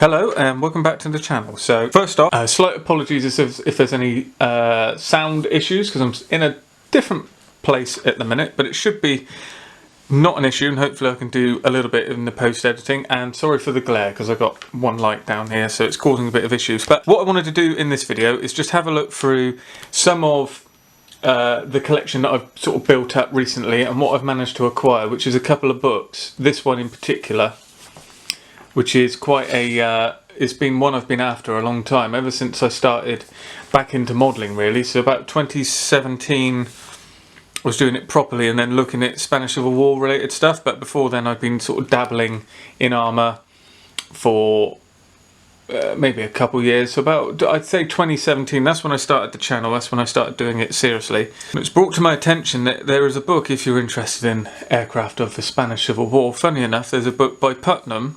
Hello and welcome back to the channel. So first off, slight apologies if there's any sound issues because I'm in a different place at the minute, but it should be not an issue and hopefully I can do a little bit in the post editing. And sorry for the glare because I've got one light down here so it's causing a bit of issues. But what I wanted to do in this video is just have a look through some of the collection that I've sort of built up recently and what I've managed to acquire, which is a couple of books, this one in particular, which is quite a, it's been one I've been after a long time, ever since I started back into modelling really. So about 2017 I was doing it properly and then looking at Spanish Civil War related stuff, but before then I've been sort of dabbling in armour for maybe a couple years. So about, I'd say 2017, that's when I started the channel, that's when I started doing it seriously. It's brought to my attention that there is a book, if you're interested in aircraft of the Spanish Civil War, funny enough there's a book by Putnam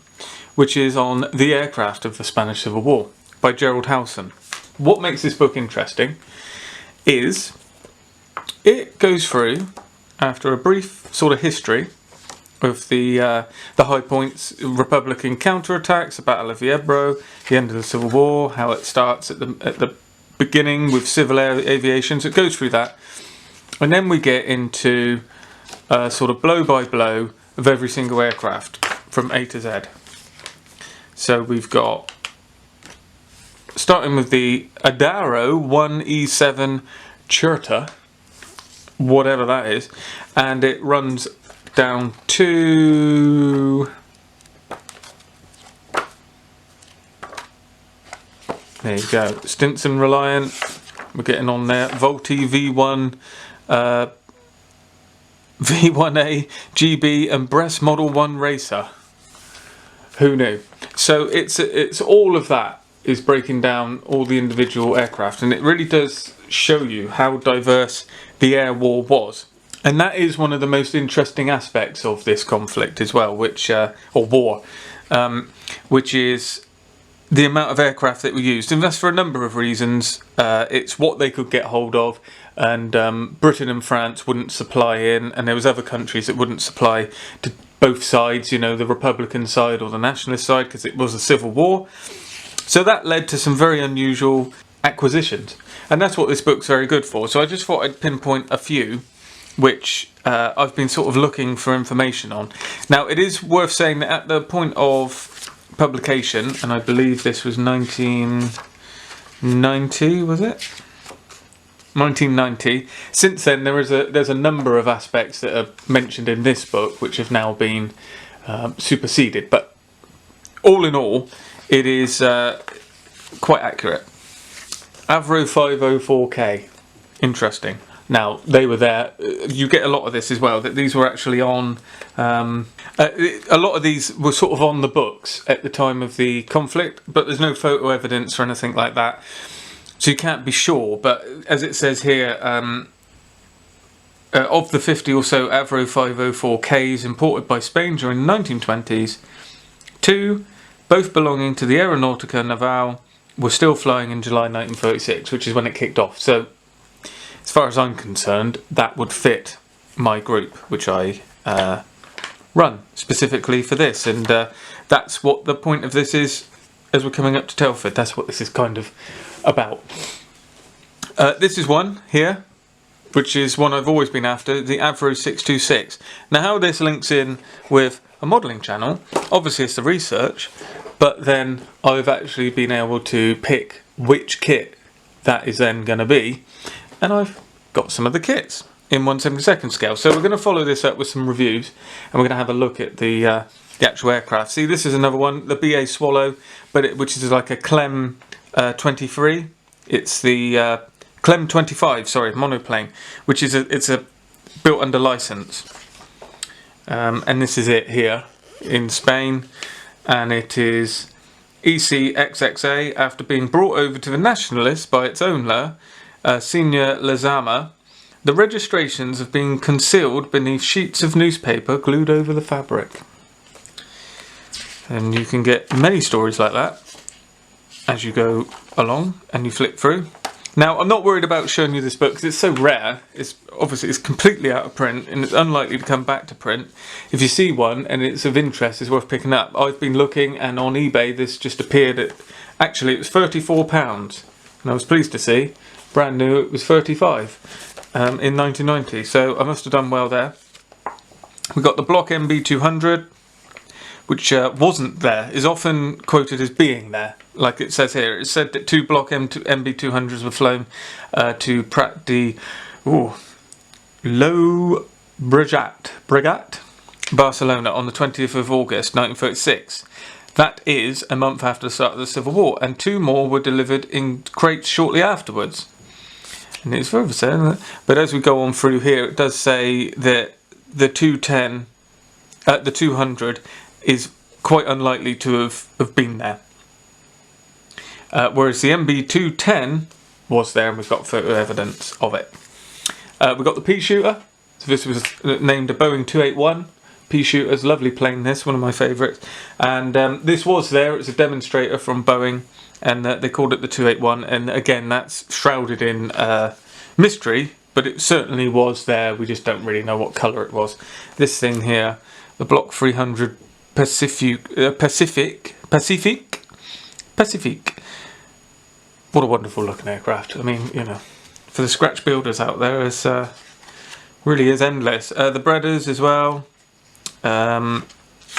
which is on the aircraft of the Spanish Civil War by Gerald Howson. What makes this book interesting is it goes through, after a brief sort of history of the high points, Republican counterattacks, the Battle of the Ebro, the end of the Civil War, how it starts at the beginning with civil aviation. So it goes through that, and then we get into sort of blow by blow of every single aircraft from A to Z. So we've got, starting with the Adaro 1E7 Churta, whatever that is, and it runs down to, there you go, Stinson Reliant, we're getting on there, Vultee V1, V1A, GB and Brest Model 1 Racer. Who knew? So it's all of that is breaking down all the individual aircraft, and it really does show you how diverse the air war was. And that is one of the most interesting aspects of this conflict as well, which or war, which is the amount of aircraft that were used. And that's for a number of reasons. It's what they could get hold of, and Britain and France wouldn't supply in, and there was other countries that wouldn't supply to both sides, you know, the Republican side or the nationalist side, because it was a civil war. So that led to some very unusual acquisitions, and that's what this book's very good for. So I just thought I'd pinpoint a few which I've been sort of looking for information on. Now it is worth saying that at the point of publication, and I believe this was 1990, was it? 1990. Since then there's a number of aspects that are mentioned in this book which have now been superseded, but all in all it is quite accurate. Avro 504K, interesting. Now they were there, you get a lot of this as well, that these were actually on, a lot of these were sort of on the books at the time of the conflict, but there's no photo evidence or anything like that, so you can't be sure. But as it says here, of the 50 or so Avro 504Ks imported by Spain during the 1920s, 2, both belonging to the Aeronautica Naval, were still flying in July 1936, which is when it kicked off. So as far as I'm concerned, that would fit my group, which I run specifically for this, and that's what the point of this is. As we're coming up to Telford, that's what this is kind of about. This is one here, which is one I've always been after, the Avro 626. Now how this links in with a modelling channel, obviously it's the research, but then I've actually been able to pick which kit that is then going to be, and I've got some of the kits in 1/72 scale. So we're going to follow this up with some reviews, and we're going to have a look at the actual aircraft. See, this is another one, the BA Swallow, but which is like a Clem 23. It's the Clem 25, sorry, monoplane, which is it's a built under license, and this is it here in Spain, and it is ECXXA after being brought over to the nationalists by its owner, Senior Lezama. The registrations have been concealed beneath sheets of newspaper glued over the fabric. And you can get many stories like that as you go along and you flip through. Now, I'm not worried about showing you this book because it's so rare. It's completely out of print and it's unlikely to come back to print. If you see one and it's of interest, it's worth picking up. I've been looking, and on eBay this just appeared at, actually it was £34, and I was pleased to see, brand new, it was 35 in 1990, so I must have done well there. We got the Block MB200, which wasn't there, is often quoted as being there. Like it says here, it said that 2 Block MB200s were flown to Prat de Llobregat, Barcelona on the 20th of August 1936. That is a month after the start of the Civil War, and 2 more were delivered in crates shortly afterwards. And it's further saying, but as we go on through here, it does say that the 210, the 200 is quite unlikely to have been there. Whereas the MB210 was there, and we've got photo evidence of it. We've got the pea shooter. So this was named a Boeing 281. Pea shooter's lovely plane, this, one of my favourites. And this was there, it's a demonstrator from Boeing, and they called it the 281. And again, that's shrouded in mystery, but it certainly was there. We just don't really know what colour it was. This thing here, the Block 300 Pacific. What a wonderful looking aircraft. I mean, you know, for the scratch builders out there, it's really is endless. The Bredders as well.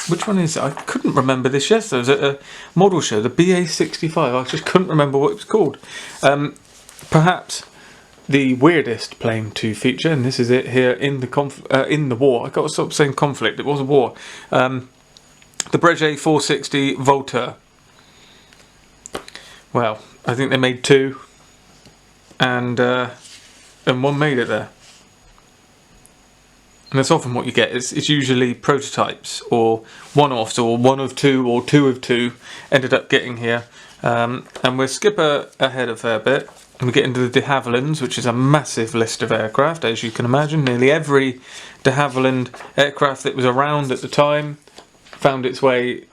Which one is it? I couldn't remember this yesterday. It was at a model show, the BA65. I just couldn't remember what it was called. Perhaps the weirdest plane to feature, and this is it here in the war. I got to stop saying conflict. It was a war. The Breguet 460 Volteur. Well, I think they made 2, and one made it there. And that's often what you get. It's usually prototypes or one-offs, or 1 of 2 or 2 of 2 ended up getting here. And we'll skip ahead a fair bit, and we get into the de Havillands, which is a massive list of aircraft, as you can imagine. Nearly every de Havilland aircraft that was around at the time found its way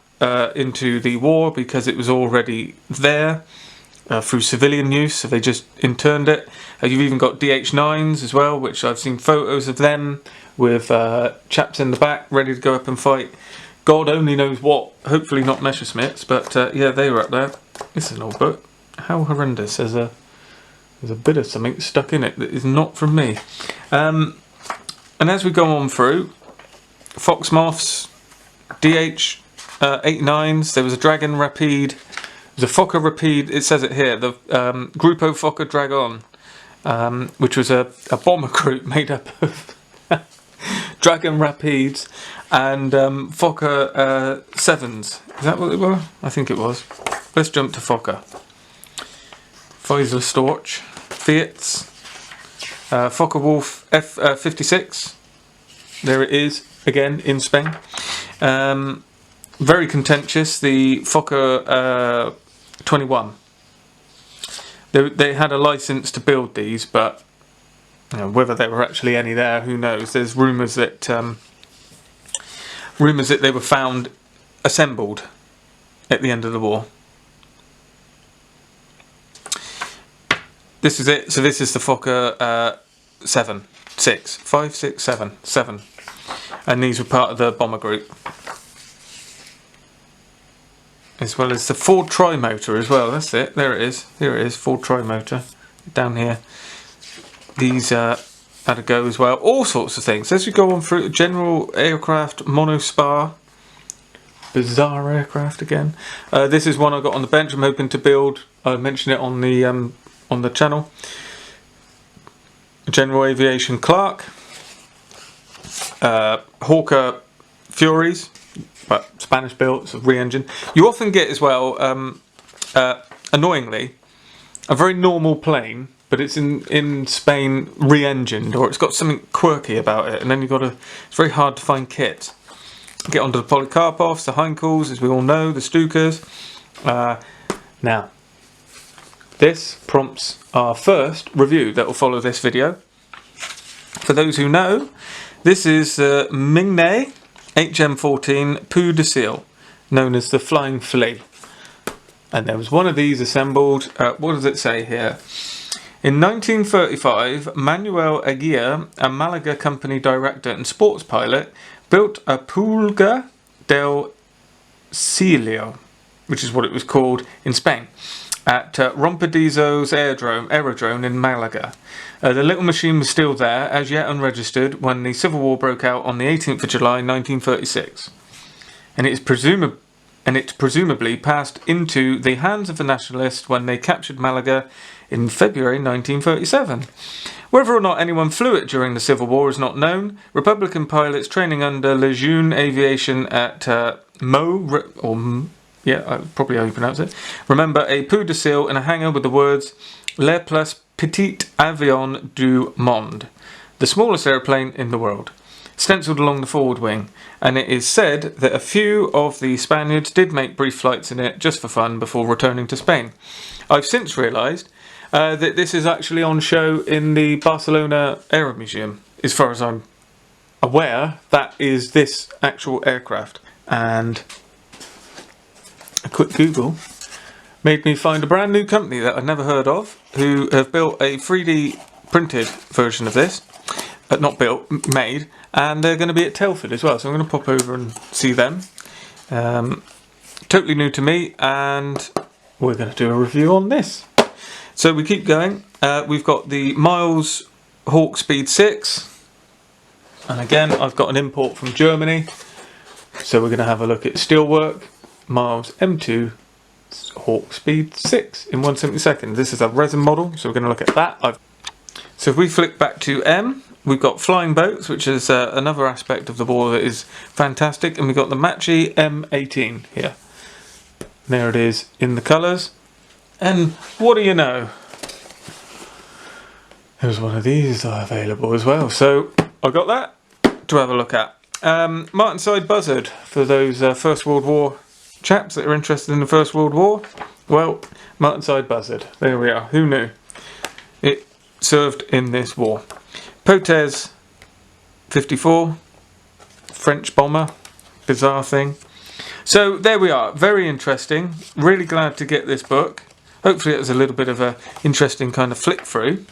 into the war because it was already there. Through civilian use, so they just interned it. You've even got DH9s as well, which I've seen photos of them with chaps in the back ready to go up and fight. God only knows what, hopefully not Messerschmitts, but yeah, they were up there. This is an old book. How horrendous. There's a bit of something stuck in it that is not from me. And as we go on through, Fox-Moths, DH-89s, there was a Dragon Rapide, the Fokker Rapide, it says it here, the Grupo Fokker Dragon, which was a bomber group made up of Dragon Rapides and Fokker 7s. Is that what they were? I think it was. Let's jump to Fokker. Pfizer Storch, Fiats, Fokker Wolf F56. There it is, again, in Spain. Very contentious, the Fokker 21. They had a license to build these, but you know, whether there were actually any there, who knows? There's rumours that they were found assembled at the end of the war. This is it. So this is the Fokker 7, 7, and these were part of the bomber group. As well as the Ford Trimotor as well. That's it. There it is. Here it is. Ford Trimotor. Down here. These had a go as well. All sorts of things. As we go on through, General Aircraft Monospar. Bizarre aircraft again. This is one I got on the bench. I'm hoping to build. I mentioned it on the channel. General Aviation Clark. Hawker Furies. But Spanish built, it's a re-engine. You often get as well, annoyingly, a very normal plane, but it's in Spain re-engined, or it's got something quirky about it, and then it's very hard to find kits. Get onto the Polikarpovs, the Heinkels, as we all know, the Stukas. Now, this prompts our first review that will follow this video. For those who know, this is Mingnae HM14 Pou de Seal, known as the Flying Flea. And there was one of these assembled. What does it say here? In 1935, Manuel Aguirre, a Malaga company director and sports pilot, built a Pulga del Cielo, which is what it was called in Spain, at Rompedizos aerodrome in Malaga. The little machine was still there, as yet unregistered, when the Civil War broke out on the 18th of July 1936. And it presumably passed into the hands of the Nationalists when they captured Malaga in February 1937. Whether or not anyone flew it during the Civil War is not known. Republican pilots training under Lejeune Aviation at probably how you pronounce it, remember a Pou de Ciel in a hangar with the words Le plus petit avion du monde, the smallest aeroplane in the world, stencilled along the forward wing, and it is said that a few of the Spaniards did make brief flights in it just for fun before returning to Spain. I've since realised that this is actually on show in the Barcelona Aero Museum. As far as I'm aware, that is this actual aircraft. And a quick Google made me find a brand new company that I'd never heard of, who have built a 3D printed version of this. Not built, made, and they're going to be at Telford as well, so I'm going to pop over and see them. Totally new to me, and we're going to do a review on this. So we keep going. We've got the Miles Hawk Speed 6, and again I've got an import from Germany, so we're going to have a look at Steelwork Miles M2 Hawk Speed 6 in 1/72. This is a resin model, so we're going to look at that. So if we flick back to M, we've got flying boats, which is another aspect of the ball that is fantastic, and we've got the Macchi M18 here. There it is in the colours, and what do you know? There's one of these available as well, so I got that to have a look at. Martinsyde Buzzard, for those First World War chaps that are interested in the First World War. Well, Martinsyde Buzzard, there we are. Who knew? It served in this war. Potez 54, French bomber, bizarre thing. So there we are, very interesting. Really glad to get this book. Hopefully it was a little bit of a interesting kind of flick through.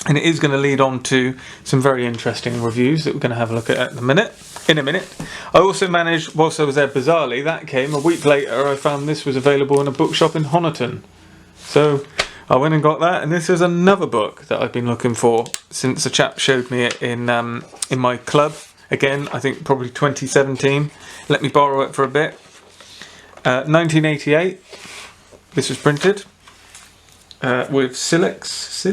And it is going to lead on to some very interesting reviews that we're going to have a look at in a minute. I also managed, whilst I was there bizarrely, that came a week later, I found this was available in a bookshop in Honiton. So I went and got that, and this is another book that I've been looking for since a chap showed me it in my club. Again, I think probably 2017. Let me borrow it for a bit. 1988. This was printed with Silex,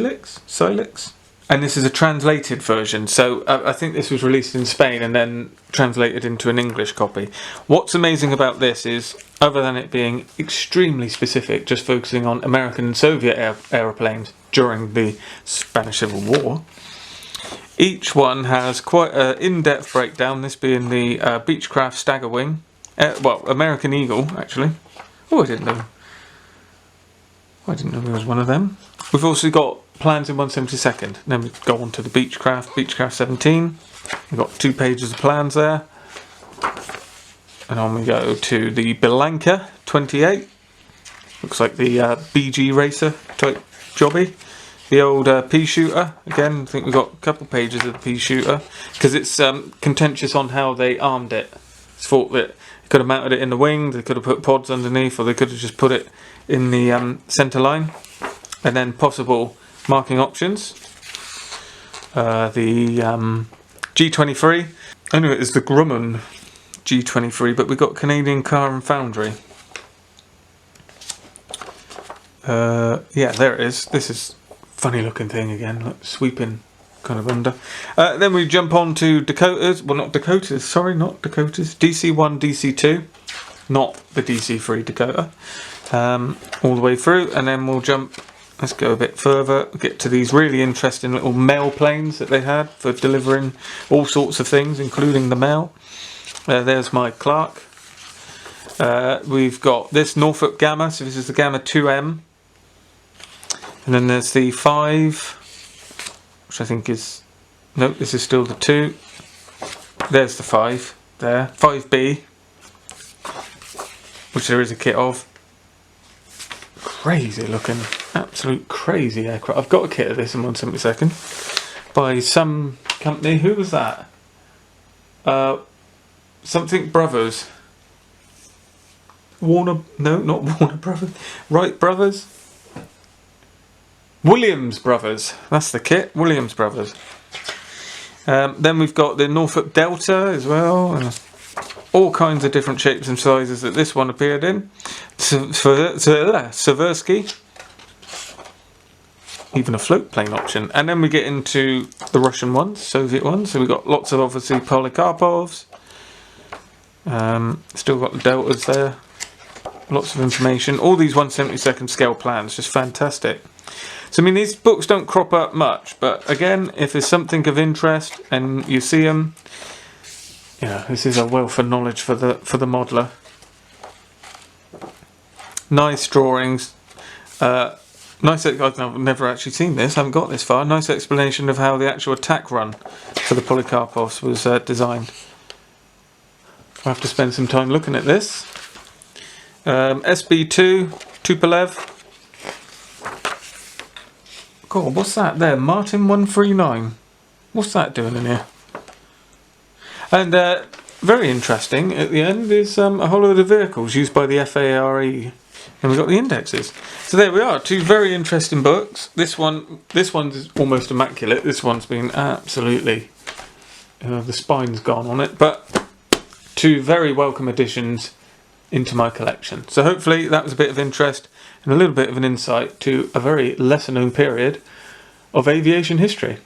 and this is a translated version. So I think this was released in Spain and then translated into an English copy. What's amazing about this is, other than it being extremely specific, just focusing on American and Soviet aeroplanes during the Spanish Civil War, each one has quite an in-depth breakdown, this being the Beechcraft Staggerwing, American Eagle actually. Oh, I didn't know there was one of them. We've also got plans in 1/72. Then we go on to the Beechcraft 17. We've got 2 pages of plans there. And on we go to the Belanca 28. Looks like the BG Racer type jobby. The old pea shooter. Again, I think we've got a couple pages of the pea shooter, because it's contentious on how they armed it. It's thought that they could have mounted it in the wing, they could have put pods underneath, or they could have just put it in the centre line. And then possible marking options. The G23. I know it is the Grumman G23, but we've got Canadian Car and Foundry. Yeah, there it is. This is a funny looking thing again, like sweeping kind of under. Then we jump on to Dakotas. Well, not Dakotas, sorry, not Dakotas. DC1, DC2, not the DC3 Dakota. All the way through, and then we'll jump. Let's go a bit further, get to these really interesting little mail planes that they had for delivering all sorts of things, including the mail. There's my Clark. We've got this Norfolk Gamma, so this is the Gamma 2M. And then there's the 5, which I think is, nope, this is still the 2. There's the 5 there, 5B, which there is a kit of. Crazy looking absolute crazy aircraft. I've got a kit of this in 1/72 by some company. Who was that? Something Brothers. No, not Warner Brothers. Wright Brothers. Williams Brothers. That's the kit. Williams Brothers. Then we've got the Norfolk Delta as well. All kinds of different shapes and sizes that this one appeared in. Seversky. Even a float plane option. And then we get into the Russian ones, Soviet ones. So we've got lots of, obviously, Polikarpovs. Still got the Deltas there. Lots of information. All these 1/72 scale plans. Just fantastic. So, I mean, these books don't crop up much. But, again, if there's something of interest and you see them, you know, this is a wealth of knowledge for the modeler. Nice drawings. I've never actually seen this. I haven't got this far. Nice explanation of how the actual attack run for the Polikarpovs was designed. I'll have to spend some time looking at this. SB2 Tupolev. God, what's that there? Martin 139. What's that doing in here? And very interesting at the end is a whole load of vehicles used by the FARE. And we've got the indexes. So there we are, two very interesting books. This one's almost immaculate. This one's been absolutely, the spine's gone on it. But two very welcome additions into my collection. So hopefully that was a bit of interest and a little bit of an insight to a very lesser known period of aviation history.